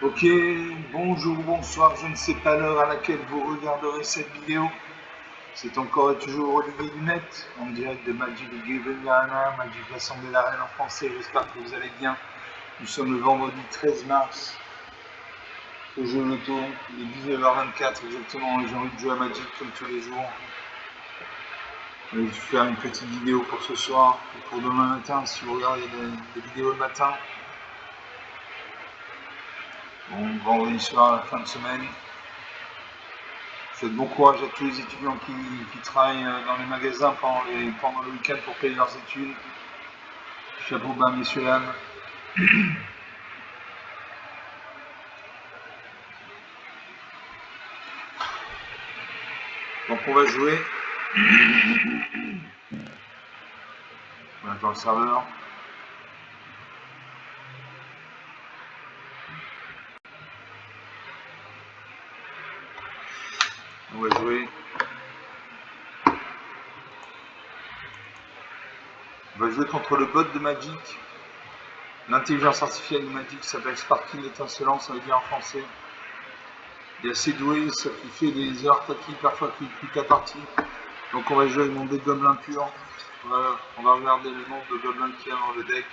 Ok, bonjour, bonsoir, je ne sais pas l'heure à laquelle vous regarderez cette vidéo. C'est encore et toujours Olivier Lunette, en direct de Magic Given Ghana, Magic l'Assemblée la Reine en français, j'espère que vous allez bien. Nous sommes le vendredi 13 mars, au jeu Loto, il est 19h24 exactement, et j'ai envie de jouer à Magic comme tous les jours. Je vais faire une petite vidéo pour ce soir, et pour demain matin, si vous regardez les vidéos le matin. Bon, vendredi soir, la fin de semaine. Je souhaite bon courage à tous les étudiants qui travaillent dans les magasins pendant le week-end pour payer leurs études. Chapeau bas, messieurs, dames. Donc on va jouer. On attend le serveur. On va jouer. On va jouer contre le bot de Magic. L'intelligence artificielle de Magic s'appelle Sparky l'étincelant, ça veut dire en français. Il est assez doué, ça fait des erreurs tactiques parfois qui quitte la partie. Donc on va jouer avec mon deck gobelin pur. On va regarder le nombre de gobelins qu'il y a dans le deck.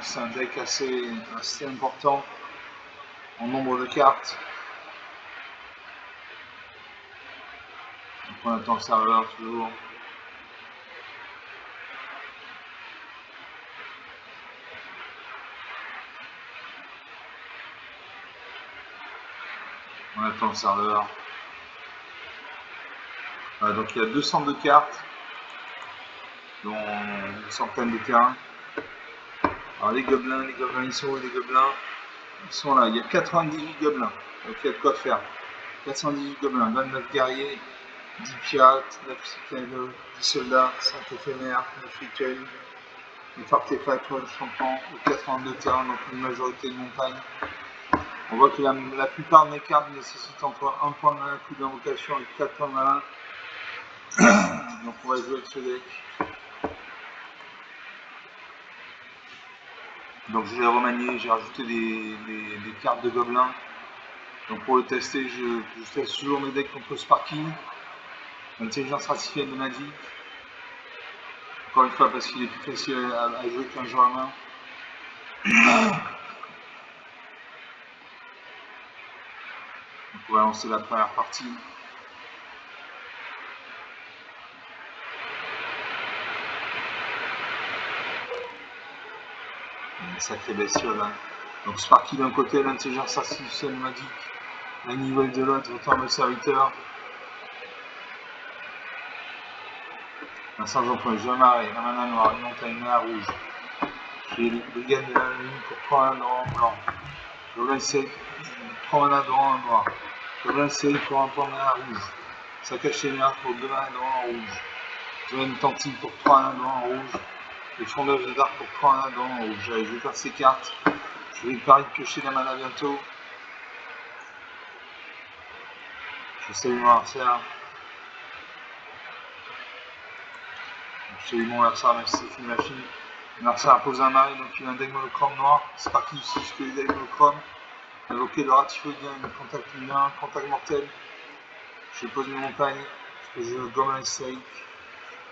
C'est un deck assez important en nombre de cartes. Donc on attend le serveur toujours. On attend le serveur. Voilà, donc il y a 202 cartes, dont une centaine de terrains. Alors les gobelins, ils sont où les gobelins? Ils sont là, il y a 98 gobelins, donc il y a de quoi faire. 418 gobelins, 29 guerriers, 10 pirates, 9 citadins, 10 soldats, 5 éphémères, 9 rituels, 9 artefacts, 3 champions, et 82 terrains, donc une majorité de montagnes. On voit que la plupart de mes cartes nécessitent entre 1 point de mana, coup d'invocation et 4 points de mana. Donc on va jouer avec ce deck. Donc je l'ai remanié, j'ai rajouté des cartes de gobelins. Donc pour le tester, je teste toujours mes decks contre Sparky, l'intelligence artificielle de Magic. Encore une fois parce qu'il est plus facile à jouer qu'un jeu à main. Donc on va lancer la première partie. Une sacrée bestiole. Hein. Donc Sparky d'un côté, l'intelligence artificielle de Magic, la nouvelle de l'autre, retourne le serviteur. Un sergent pour les jeux marées, un mana noir, une montagne noire rouge. J'ai les brigades de la ligne pour 3 mana en blanc. Gobelin sec, 3 mana droit en noir. Gobelin sec pour 1 point de mana rouge. Saccage téméraire pour 2 mana droit en rouge. Zoane tentille pour 3 mana droit en rouge. Et fondage de dark pour 3 mana droit en rouge. Allez, je vais faire ces cartes. Je vais parier de piocher la mana bientôt. Je salue mon adversaire. Je salue mon adversaire, même si c'est une machine. Mon adversaire pose un mari, donc il a un deck monochrome noir. C'est parti ici, je fais les decks monochrome. Invoquer le ratifodien, une contact humain, contact mortel. Je pose mes montagnes, parce que je Gobelin Sake.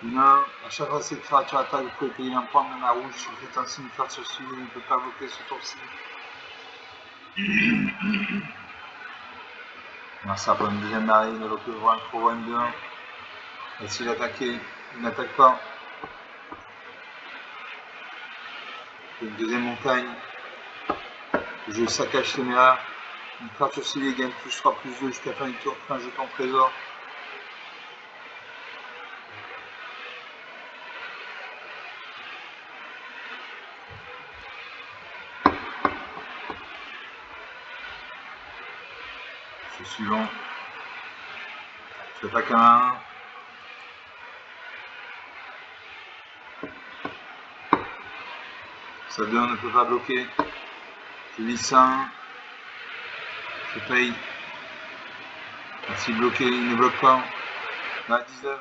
Humain, à chaque fois que cette créature attaque, vous pouvez payer un point de mana rouge. Si vous faites un signe carte sur celui, vous ne pouvez pas invoquer ce tour-ci. Ça pour une deuxième marée, il invoque le Vroin, Vroin 2-1. Essayer d'attaquer, il n'attaque pas. Une deuxième montagne. Je saccage téméraire. Une créature ciblée gagne plus 3 plus 2 jusqu'à fin du tour, fin jeton trésor. Je suis suivant. Je attaque un 1. Ça 2 ne peut pas bloquer. Je lisse un. Je paye. Merci de bloquer, il ne bloque pas. Là 19.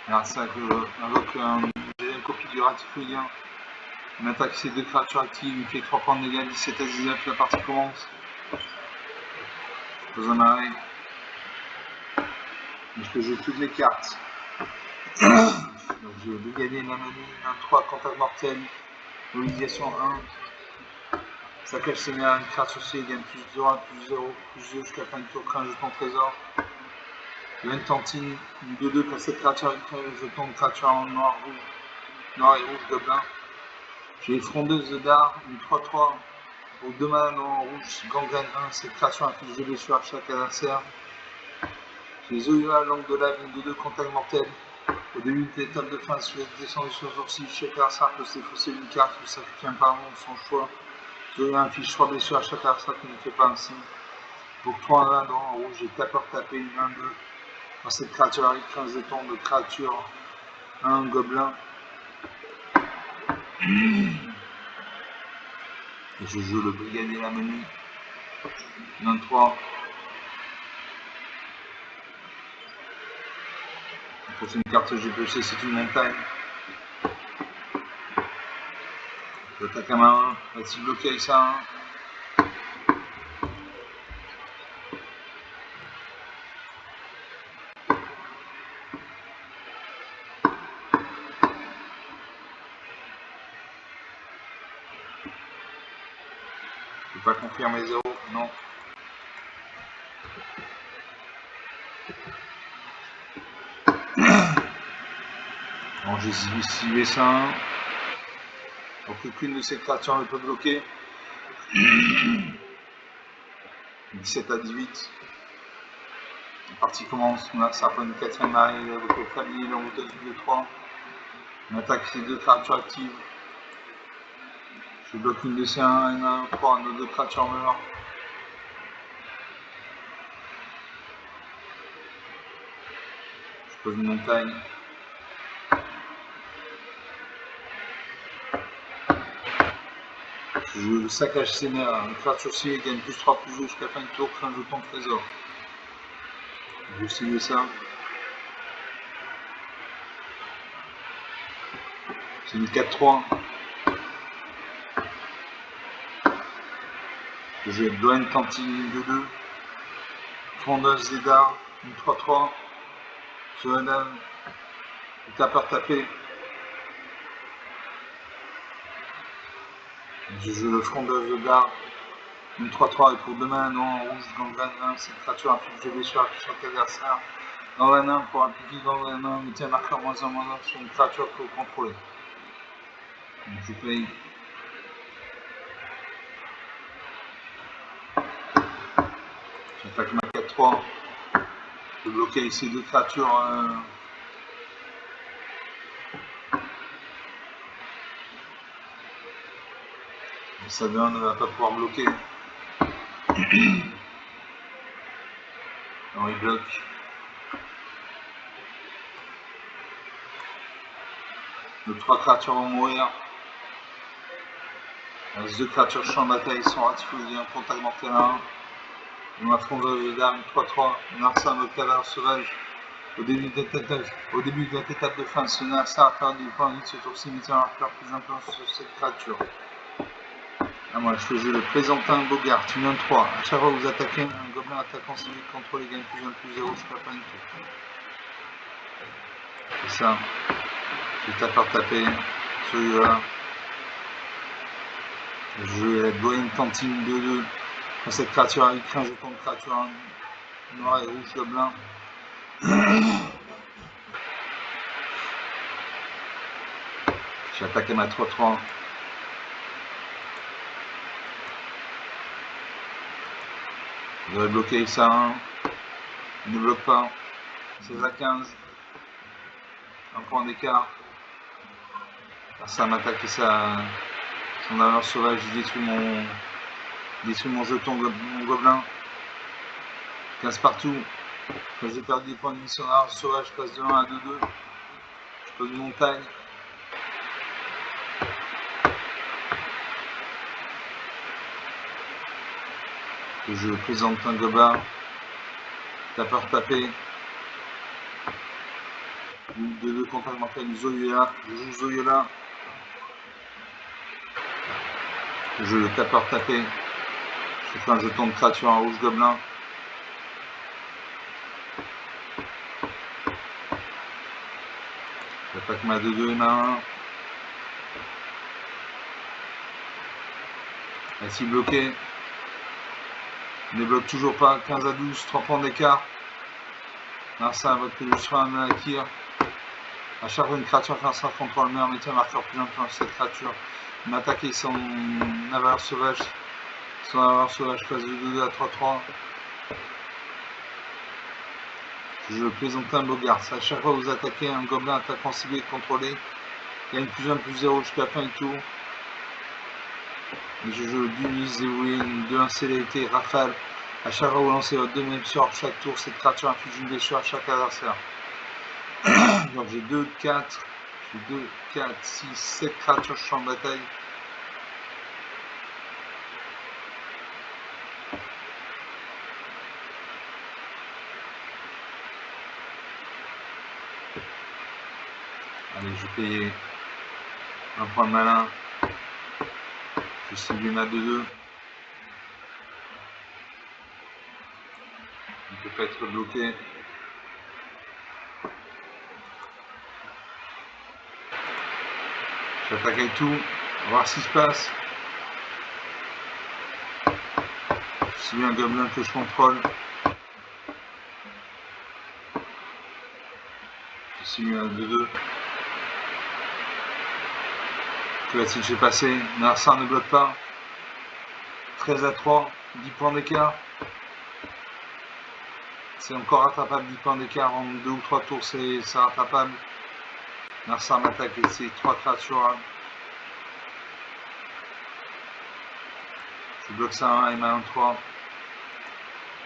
Alors ça que invoque une deuxième copie du ratifouillien. On attaque ces deux créatures actives, il fait 3 points de dégâts, 17 à 19, la partie commence. Je pose un arrêt. Je peux jouer toutes les cartes. Donc je vais dégainer la manie, 23, contact mortel, mobilisation 1. Saccage séminaire, une carte sorcière, gagne plus 0, plus 0, plus 2 jusqu'à la fin du tour, crée un jeton trésor. Une tantine, une 2-2, quand cette créature crée un jeton de créature en noir, rouge, noir et rouge, gobelin. J'ai les frondeuses de dard, une 3-3, pour 2 manas en rouge, gangrène 1, cette créature inflige 2 blessures à chaque adversaire. J'ai les Zoyola, langue de lave, une 2-2, contact mortel. Au début de l'étape de fin, si vous êtes descendu sur sourcil, chaque adversaire peut se défausser d'une carte ou sacrifier un parent de son choix. Zoyola inflige 3 blessures à chaque adversaire qui ne fait pas un signe. Pour 3 manas en rouge, j'ai tapeur tapé, une 1-2. Quand cette créature arrive, 15 jetons de créature, 1 gobelin. Et je joue le brigadier la menu. 23. La prochaine carte que j'ai piochée, c'est une montagne. J'attaque à main 1. Va-t-il bloquer avec ça 1. Je ne peux pas confirmer 0. Non. Bon, j'ai ciblé ça 1. Donc aucune de ces créatures ne peut bloquer. 17 à 18. La partie commence. On a serpent du 4ème marée avec le tablier, la route de 3. On attaque ces deux créatures actives. Je bloque une de ces 1 et 1, 3, nos deux créatures meurent. Je pose une montagne. Je joue le saccage séminaire. Une créature ciblée gagne plus 3 plus 2 jusqu'à la fin du tour, crée un jeton de trésor. Je vais cibler ça. C'est une 4-3. Je joue avec Doane Cantine, une 2-2. Frondeuse des dards, une 3-3. Sur la dame, une tapeur tapé. Je joue le frondeuse de dards, une 3-3 et pour 2 mains, non en rouge, gangrène 1. Cette créature inflige 2 blessures à chaque adversaire. Dans la main, pour appliquer dans la main, mettez un marqueur -1 -1 sur une créature que vous contrôlez. Donc je paye. J'attaque ma 4-3. Je peux bloquer avec ces deux créatures. Ça ne va pas pouvoir bloquer. Alors il bloque. Les 3 créatures vont mourir. Les 2 créatures champ de bataille sont ratifiées, un contact mortel à 1. On affronte les dames 3-3. On arsène le cadavre sauvage. Au début de cette étape de fin, ce Nassar a perdu du point de vue sur ce cimetière marqueur plus intense sur cette créature. À moi, je fais jouer le Plaisantin Bogart, une 1-3. À chaque fois que vous attaquez, un gobelin attaquant celui de contrôle et gagne plus 1 plus 0 jusqu'à la fin du tour. C'est ça. Je tape taper. Celui-là. Je vais la Doane Cantine 2-2. Quand cette créature arrive, crée un jeton de créature noir et rouge gobelin. J'ai attaqué ma 3-3. Je devrais bloquer avec ça 1. Il ne bloque pas. 16 à 15. Un point d'écart. Ça m'attaque et ça. Son valeur sauvage, il détruit mon jeton, mon gobelin. 15 partout. Quand j'ai perdu des points de vie sur l'arbre sauvage, je passe de 1 à 2-2. Je pose une montagne. Je présente un gobelin. Tapeur tapé. 2-2 contact mortel du Zoyola. Je joue Zoyola. Je le tapeur tapé. Je fais un jeton de créature en rouge gobelin. J'attaque ma 2-2 et ma 1. Ainsi bloqué. Ne bloque toujours pas. 15 à 12, 3 points d'écart. Narsa vote que je sois un Akir. À chaque fois une créature fait un sort contre le meilleur, mettez un marqueur plus influent sur cette créature. Une attaque et son avare sauvage. Son avare sauvage passe de 2 à 3-3. Je plaisante un Bogart. À chaque fois que vous attaquez un gobelin attaquant ciblé contrôlé, il y a une plus 1 plus 0 jusqu'à la fin du tour. Et je joue Dunis, dévoué, une 2-1 célérité, rafale. À chaque fois que vous lancez votre deuxième sort, chaque tour, cette créature inflige une blessure à chaque adversaire. Donc j'ai 2, 4, 6, 7 créatures sur le champ de bataille. Allez, je vais payer un point de malin. Je cible ma 2-2. Il ne peut pas être bloqué. J'attaque avec tout. On va voir ce qui se passe. Je cible un gobelin que je contrôle. Je cible un 2-2. Classique, j'ai passé. Narsa ne bloque pas. 13 à 3. 10 points d'écart. C'est encore rattrapable, 10 points d'écart en 2 ou 3 tours, c'est rattrapable. Narsa m'attaque et c'est 3 créatures. Je bloque ça 1 et ma 1-3.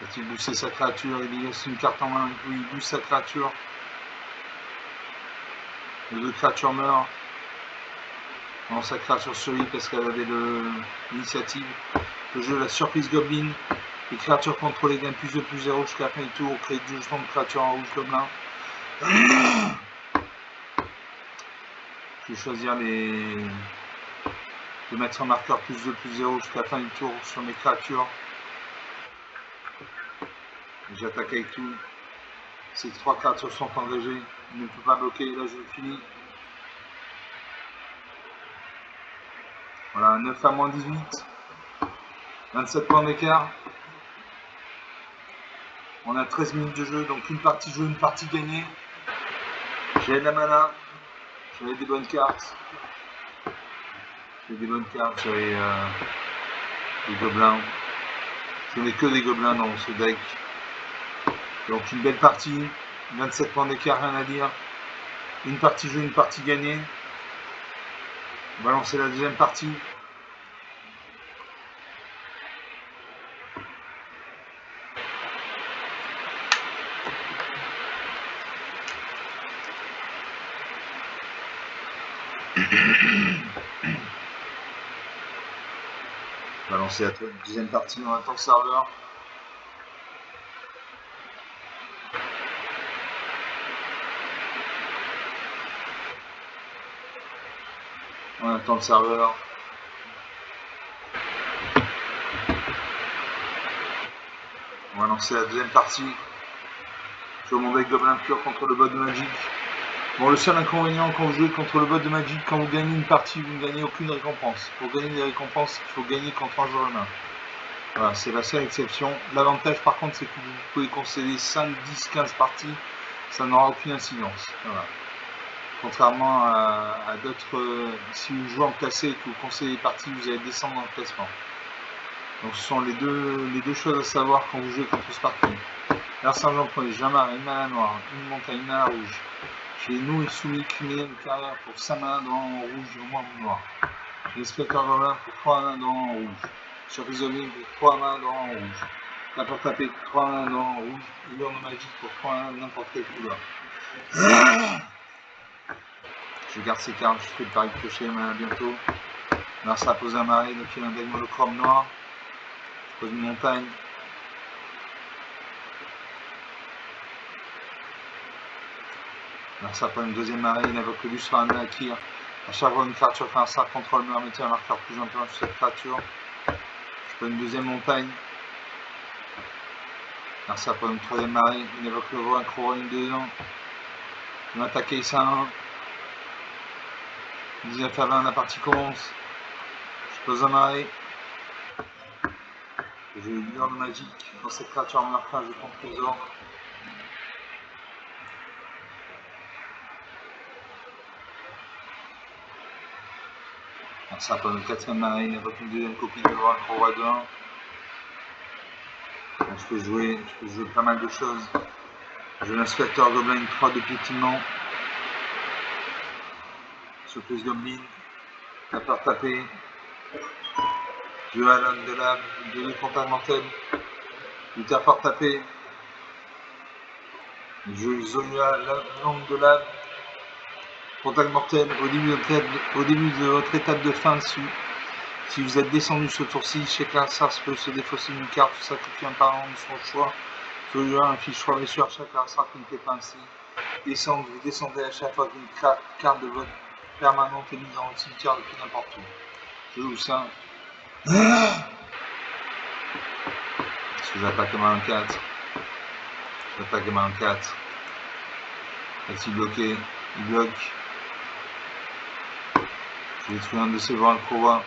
Va-t-il booster sa créature? Il laisse une carte en main, il booste sa créature. Les 2 créatures meurent. Non, sa créature survit parce qu'elle avait l'initiative. Le jeu, la surprise Goblin. Les créatures contrôlées gagnent plus de plus 0 jusqu'à la fin du tour. Créer 2 jetons de créatures en rouge gobelin. Je vais choisir de mettre un marqueur plus 2 plus 0 jusqu'à la fin du tour sur mes créatures. J'attaque avec tout. Ces 3 créatures sont engagées. Il ne peut pas bloquer. Là, je finis. Voilà, 9 à moins 18. 27 points d'écart. On a 13 minutes de jeu, donc une partie jouée, une partie gagnée. J'avais de la mana. J'avais des bonnes cartes. J'avais des gobelins. Je n'ai que des gobelins dans ce deck. Donc une belle partie. 27 points d'écart, rien à dire. Une partie jouée, une partie gagnée. On va lancer la deuxième partie. On va lancer la deuxième partie, on attend le serveur. On attend le serveur. On va lancer la deuxième partie. Je vais mon deck Gobelin pur contre le bot de Magic. Bon, le seul inconvénient quand vous jouez contre le bot de Magic, quand vous gagnez une partie, vous ne gagnez aucune récompense. Pour gagner des récompenses, il faut gagner contre un joueur humain. Voilà, c'est la seule exception. L'avantage par contre, c'est que vous pouvez concéder 5, 10, 15 parties, ça n'aura aucune incidence. Voilà. Contrairement à d'autres, si vous jouez en classé et que vous concédez des parties, vous allez descendre dans le classement. Donc ce sont les deux choses à savoir quand vous jouez contre Sparking. L'argent prenez jamais une mana noire, une montagne, une mana rouge. J'ai nous et soumis criminel de carrière pour 5 manas dans rouge et au moins noir. J'ai Spectre Gobelin pour 3 manas dans rouge. Surprise Goblin pour 3 manas dans rouge. Tapeur tapé pour 3 manas dans rouge. Urne magique pour 3 manas n'importe quelle couleur. Je garde ces cartes, je fais le pari de piocher les manas bientôt. Là ça pose un marais, donc il y a un deck monochrome noir. Je pose une montagne. Alors ça prend une deuxième marée, il invoque le Luce sur un Akir. À chaque fois une créature fait un sort contrôle mur, mettez un marqueur plus important sur cette créature. Je peux une deuxième montagne. Merci à une troisième marée. Il évoque le vent, un croix, une deuxième. On attaque Issa 1. 19 à 20, la partie commence. Je pose un marée. J'ai une heure de magique. Quand cette créature meurt, je prends trésor. Ça prend une quatrième marée avec une deuxième copie de roi, roi de 1. Donc, je peux jouer pas mal de choses. J'ai l'inspecteur gobelin 3 de piétinement. Surprise goblin. Tapeur tapé. Jeu à l'âme de lave. 2 contact mortel. Luther fort tapé. Jeu Zonia langue de lave. Contact mortel. Au début de votre étape de fin, si vous êtes descendu ce tour-ci, chaque adversaire peut se défausser d'une carte ou sacrifier un parent de son choix. Celui-là affiche 3 blessures à chaque adversaire qui ne fait pas ainsi. Vous descendez à chaque fois qu'une carte de votre permanente est mise dans le cimetière depuis n'importe où. Je joue ça. Parce que j'attaque ma 1-4. J'attaque ma 1-4. Est-il bloqué? Il bloque. Je détruis un de ses bras courroies.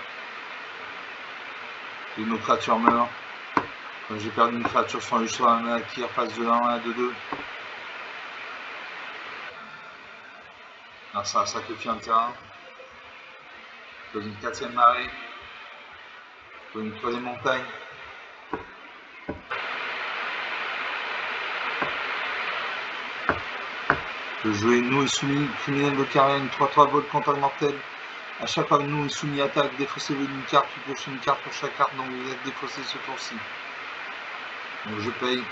Une autre créature meurt. Quand j'ai perdu une créature sur le choix, qui repasse de 1 à 2-2. Alors ça sacrifie un terrain. Je pose une 4ème marée. Je pose une 3ème montagne. Je peux jouer nous et soumis, criminel de carène, 3-3 vol contact mortel. À chaque fois que nous et soumis attaque, défaussez-vous d'une carte, puis piochez une carte pour chaque carte dont vous êtes défaussé ce tour-ci. Donc je paye.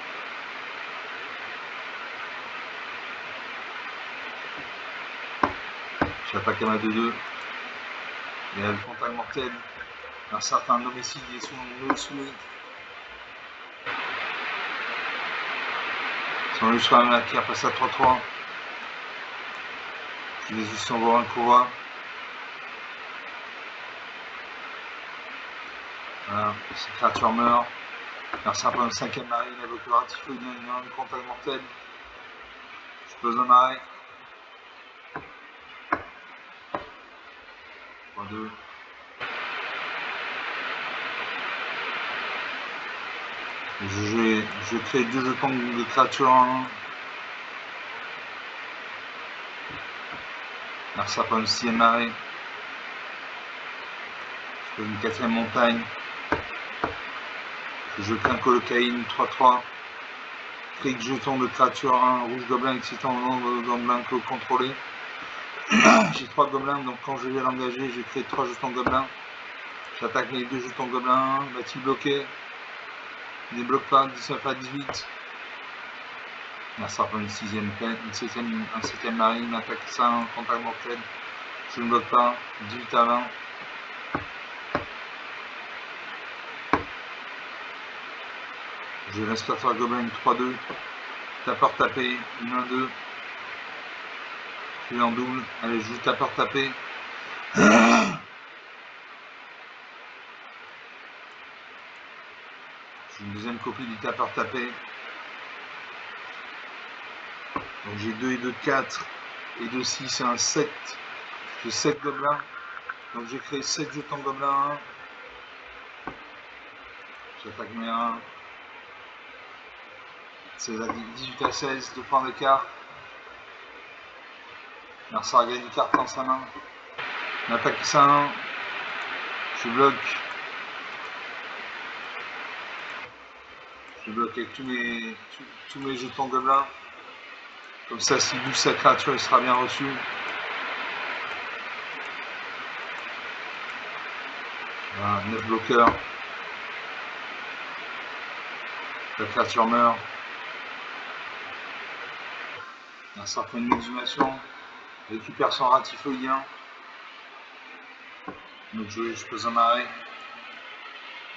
J'attaque à ma 2-2. Il y a le contact mortel. Un certain homicide est sous nous et soumis. Son lui sur la qui repasse à 3-3. Je les son voir un courroie. Voilà, cette créature meurt. Merci à une 5ème marée, il évoque le ratifo, il y a un contact mortel. Je pose un marée. 3-2. Je crée 2 jetons de créature en 1. Merci à une 6ème marée. Je pose une 4ème montagne. Je crée un colocaïne 3-3. Crée jeton de créature 1, rouge gobelin excitant au nombre de gobelins que vous contrôlez. J'ai 3 gobelins, donc quand je vais l'engager, je crée 3 jetons gobelins. J'attaque les 2 jetons gobelins. Va-t-il bloquer? Il ne bloque pas, 19 à 18. Merci à une 6ème peine, un 7ème marine, une attaque ça, un contact mortel. Je ne bloque pas, 18 à 20. Je laisse faire gobelin 3-2. Tapeur tapé, 1-2. Je vais en double. Allez, je joue tapeur tapé. J'ai une deuxième copie du tapeur tapé. Donc j'ai 2 et 2 de 4 et 2 6 c'est un 7. J'ai 7 gobelins. Donc j'ai créé 7 jetons gobelins 1. J'attaque mes 1. C'est la 18 à 16, 2 points d'écart. Merci à gagner une carte dans sa main. On attaque ça 1. Je bloque. Je bloque avec tous mes jetons gobelins. Comme ça, s'il bouge sa créature, il sera bien reçu. Voilà, 9 bloqueurs. La créature meurt. Un certain une exhumation. Récupère son ratifoïen. Donc je pose un arrêt.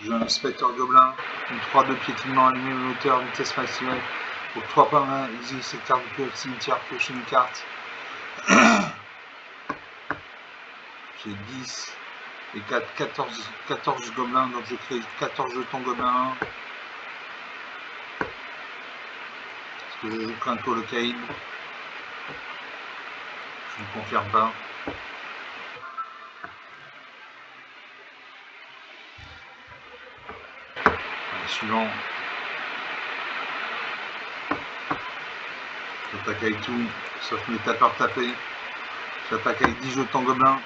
J'ai un inspecteur gobelin. Une 3-2 piétinement allumé, moteur, vitesse maximale. Pour 3 points main, exige cette carte de cimetière, piocher une carte. j'ai 10 et 4, 14 gobelins, donc je crée 14 jetons gobelins. Est-ce que je joue qu'un colocaïde? Je ne confirme pas. Allez, suivant. J'attaque avec tout, sauf mes tapeurs tapés. J'attaque avec 10 jetons gobelins.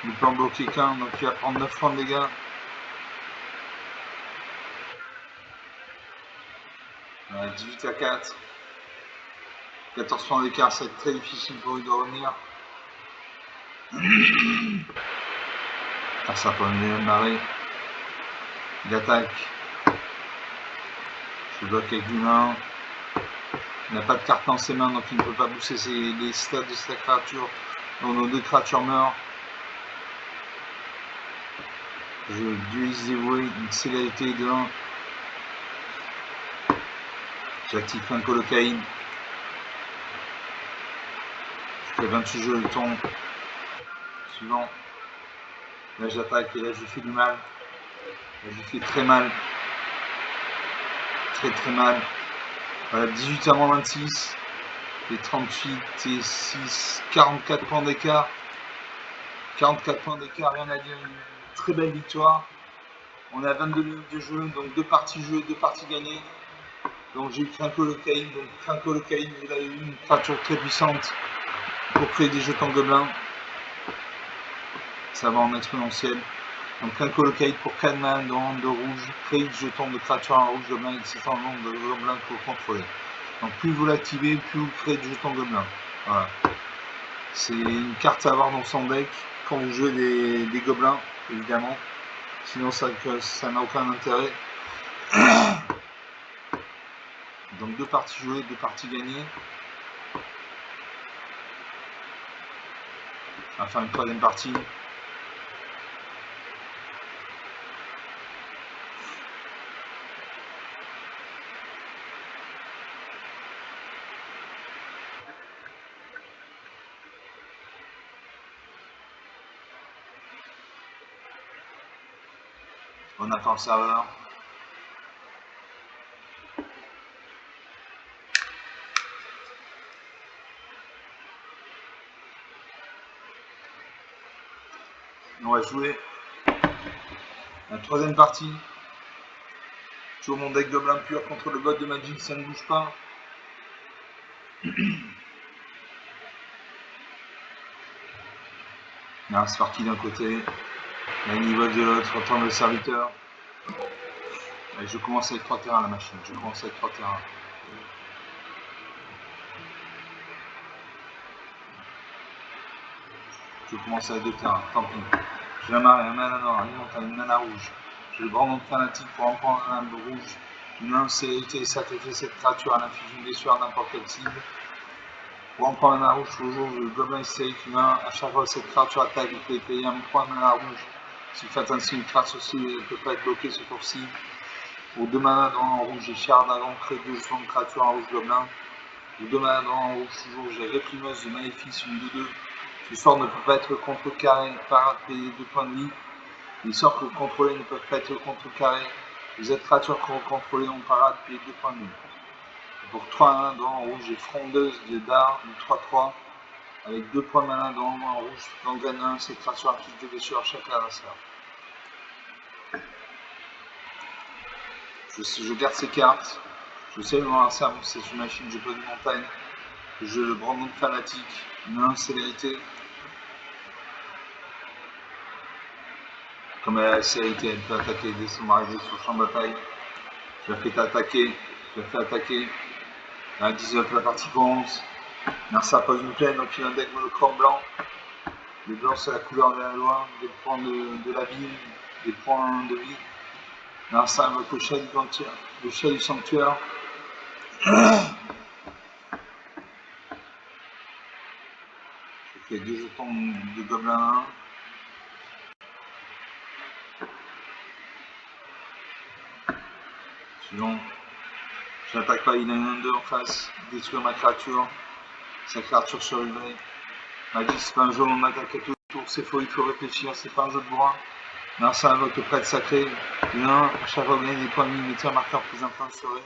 Il peut en bloquer qu'un, donc il va prendre 9 points de dégâts. Voilà, 18 à 4. 14 points d'écart, ça va être très difficile pour lui de revenir. Ah, ça peut me démarrer. Il attaque. Je bloque avec l'humain. Il n'a pas de carte dans ses mains, donc il ne peut pas booster les stats de sa créature. Donc nos 2 créatures meurent. Je duelise dévoué, une célérité de 1. J'active un colocaïne. Je fais 28 jetons. Suivant. Là j'attaque et là je fais du mal. Là je fais très mal. Très mal. Voilà, 18 à moins 26. Et 38 et 6. 44 points d'écart. 44 points d'écart, rien à dire. Une très belle victoire. On a 22 minutes de jeu, donc 2 parties jouées, 2 parties gagnées. Donc j'ai eu Colocaïne. Donc Colocaïne, vous avez eu une créature très puissante pour créer des jetons gobelins. Ça va en exponentiel. Donc Colocaïne pour 4 mains dans de rouge, créer des jetons de créatures en rouge gobelin et c'est en nombre de gobelins que vous contrôlez. Donc plus vous l'activez, plus vous créez des jetons gobelins. Voilà. C'est une carte à avoir dans son deck quand vous jouez des gobelins, évidemment. Sinon ça n'a aucun intérêt. Donc 2 parties jouées, 2 parties gagnées. On va faire une 3e partie. On attend le serveur. On va jouer la 3e partie. Toujours mon deck gobelin pur contre le bot de Magic, ça ne bouge pas. Là, c'est parti d'un côté. La niveau de l'autre, retourne le serviteur. Et je commence avec 3 terrains la machine. Je commence avec 3 terrains. Je commence avec 2 terrains, tant pis. Je l'amarre un mana noir, une mana rouge. Je le brandon de fanatique pour en prendre un de rouge. Une incélérité et sacrifier cette créature à l'inflige d'une blessure à n'importe quelle cible. Pour en prendre un mana rouge, toujours le gobelin hystérique humain. À chaque fois que cette créature attaque, vous pouvez payer un point de mana rouge. Si vous faites ainsi une carte aussi, elle ne peut pas être bloquée ce tour-ci. Pour 2 mana dans en rouge, j'ai Char d'Agon, crée 2 jetons de créature en rouge gobelin. Pour 2 mana dans en rouge, toujours j'ai Réprimeuse de Maléfice, une 2-2. Ce sort ne peut pas être contrecarré, parade payer 2 points de vie. Les sorts que vous contrôlez ne peuvent pas être contrecarrés. Les autres créatures que vous contrôlez en parade payez 2 points de vie. Pour 3 mana dans en rouge, j'ai Frondeuse de Dar, une 3-3. Avec 2 points de mana dans en rouge, gangrène 1, cette créature inflige 2 blessures à chaque adversaire. Je garde ces cartes. Je sais mon adversaire, c'est une machine, je peux une montagne. Je le brandon de fanatique, une célérité. Comme elle a la célérité, elle peut attaquer dès son arrivée sur le champ de bataille. Je la fais attaquer, À 19, la partie commence. Narsa pose une plaine, donc il a un deck monochrome blanc. Le blanc, c'est la couleur de la loi, des points de la ville, des points de vie. Narsa invoque le chat du sanctuaire. Je fais 2 jetons de gobelin 1. Suivant. Je n'attaque pas, il a une 1-2 en face. Détruire ma créature. Sa créature surélevée. Magic, c'est pas un jeu où on attaque à tout. C'est faux, il faut réfléchir, c'est pas un jeu de bourrin. Non, ça invoque le prêtre sacré. L'un, à chaque fois que vous gagnez des points de mettez un marqueur plus influenceré.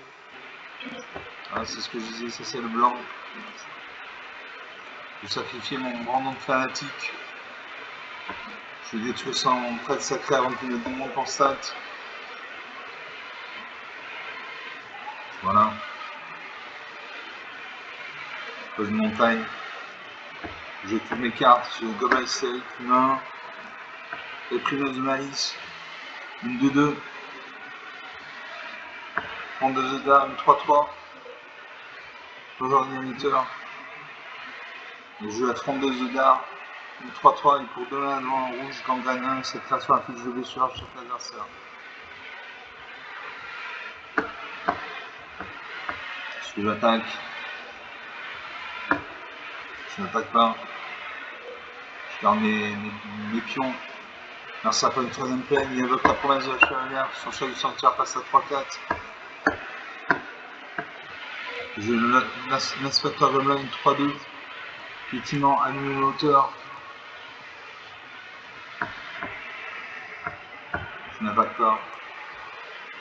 Ah, c'est ce que je disais, ça c'est le blanc. Je vais sacrifier mon grand nombre fanatique. Je vais détruire son prêtre sacré avant qu'il ne démonte en stat. Voilà. Pose une montagne. J'ai toutes mes cartes. J'ai Gobelin hystérique, humain. Réprimeuse de malice. Une 2-2. 32 de dame, 3-3. Toujours dynamiteur. Je joue à 32 de dard. Une 3-3 et pour 2 1 devant rouge quand gagne 1. Cette création inflige de blessure à chaque adversaire. Est-ce que j'attaque? Je n'attaque pas. Je garde mes pions. Merci à une troisième pleine. Il évoque la promesse de la chevalière. Son chef du sanctuaire passe à 3-4. Je l'inspecteur Gobelin, une 3-2. Effectivement, annuler l'auteur. Je n'attaque pas.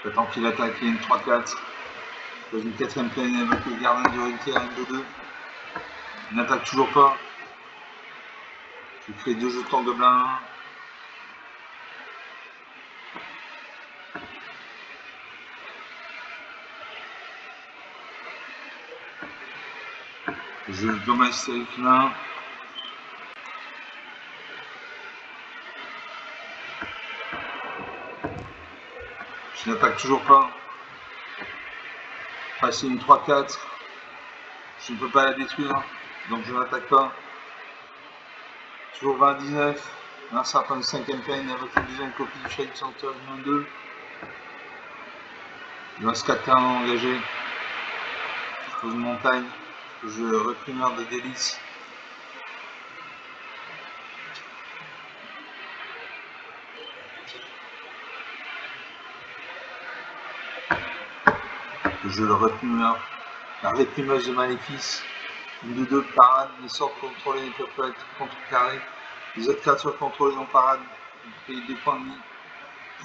J'attends qu'il attaque. Il y a une 3-4. Dans une quatrième pleine avec le gardien du réalité à une 2-2. Il n'attaque toujours pas. Je crée 2 jetons Gobelin. Je Gobelin hystérique là. Je n'attaque toujours pas. Passer une 3-4. Je ne peux pas la détruire. Donc je n'attaque pas. Toujours 20-19. Là ça prend une cinquième peine avec une deuxième copie du chef du sanctuaire 2. Il reste 4 cartes engagées. Je pose une montagne. Je reprimeur de délices. Je le reprimeur. La réprimeuse de maléfice. Une 2-2 parade. Les sorts contrôlés ne peuvent pas être contrecarrés. Les autres créatures contrôlées en parade. Vous payez 2 points de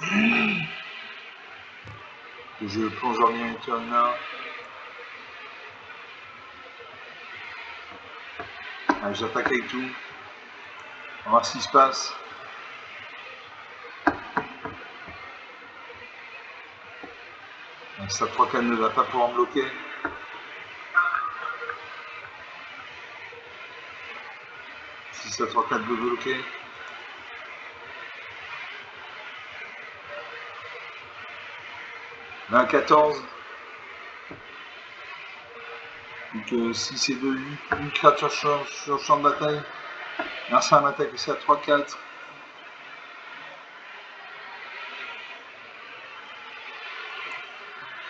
vie. Je plonge en miniature là. J'attaque avec tout. On va voir ce qui se passe. Ça 3-4 ne va pas pouvoir me bloquer. Si ça 3-4 veut bloquer. Là 14. Donc si c'est de 8, une créature sur le champ de bataille. Là ça m'attaque ici à 3-4.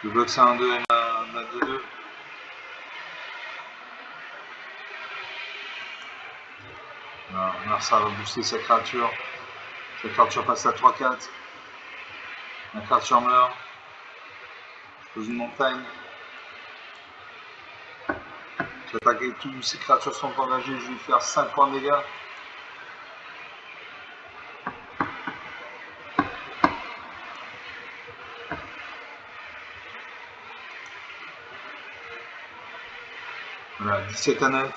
Je bloque ça 1-2 et ma 2-2. Là ça va booster sa créature. Sa créature passe à 3-4. La créature meurt. Je pose une montagne. J'attaque et tout. Ces créatures sont engagées. Je vais faire 5 points de dégâts. Voilà, 17 à 9.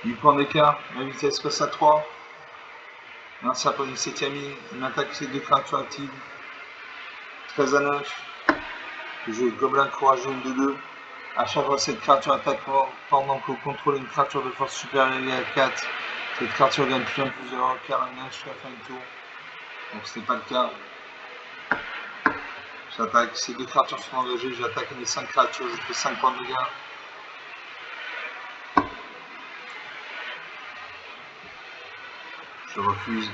8 points d'écart. La vitesse passe à 3. Là, ça prend une 7ème ligne. Il m'attaque ces 2 créatures actives. 13 à 9. Je joue Gobelin courageux 2-2. À chaque fois, cette créature attaque pendant que vous contrôlez une créature de force supérieure à 4. Cette créature gagne plus de cartes jusqu'à la fin du tour. Donc, ce n'est pas le cas. J'attaque. Ces 2 créatures sont engagées. J'attaque mes 5 créatures. Je fais 5 points de dégâts. Je refuse.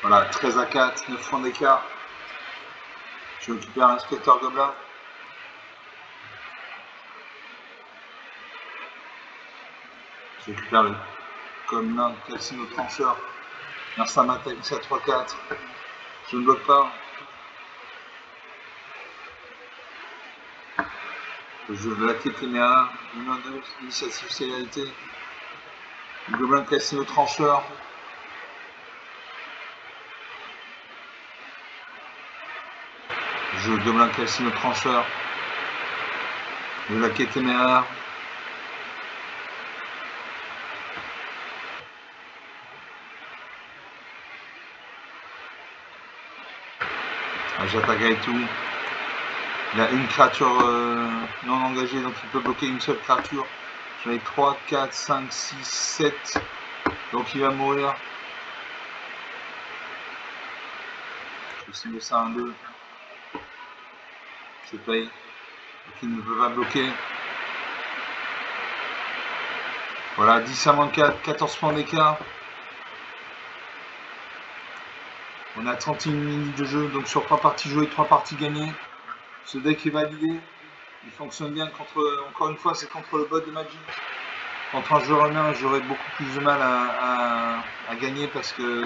Voilà, 13 à 4, 9 points d'écart. Je récupère l'inspecteur Gobelin. Je récupère le Gobelin Casino Trancheur. L'instant m'attaque ici à 3-4. Je ne bloque pas. Je vais attaquer mes 1, 1, 2, initiative célérité. Le gobelin calcine au trancheur. Jeu gobelin calcine au trancheur. Le laquais téméraire. J'attaque avec tout. Il a une créature non engagée, donc il peut bloquer une seule créature. J'en ai 3, 4, 5, 6, 7. Donc il va mourir. Je suis de ça 1, 2. Je paye. Donc il ne peut pas bloquer. Voilà, 10 à moins 4, 14 points d'écart. On a 31 minutes de jeu, donc sur 3 parties jouées, 3 parties gagnées. Ce deck est validé. Il fonctionne bien contre, encore une fois, c'est contre le bot de Magic. Contre un joueur humain, j'aurais beaucoup plus de mal à gagner parce que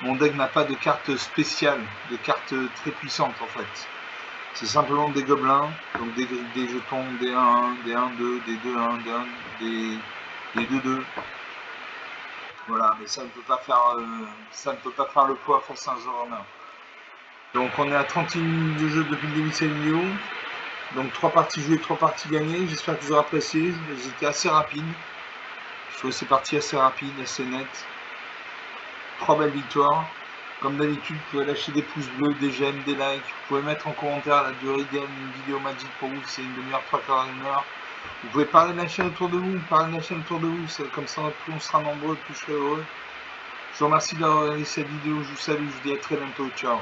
mon deck n'a pas de cartes spéciales, de cartes très puissantes en fait. C'est simplement des gobelins, donc des jetons, des 1-1, des 1-2, des 2-1, des 2-2. Voilà, mais ça ne peut pas faire le poids face à un joueur humain. Donc on est à 31 minutes de jeu depuis le début de cette vidéo. Donc 3 parties jouées, 3 parties gagnées. J'espère que vous aurez apprécié. J'étais assez rapide. Je trouve ces parties assez rapides, assez nettes. 3 belles victoires. Comme d'habitude, vous pouvez lâcher des pouces bleus, des j'aime, des likes. Vous pouvez mettre en commentaire la durée idéale d'une vidéo Magic pour vous. C'est une demi-heure, 3 quarts d'heure. Vous pouvez parler de la chaîne autour de vous. Comme ça, plus on sera nombreux, plus je serai heureux. Je vous remercie d'avoir regardé cette vidéo. Je vous salue. Je vous dis à très bientôt. Ciao.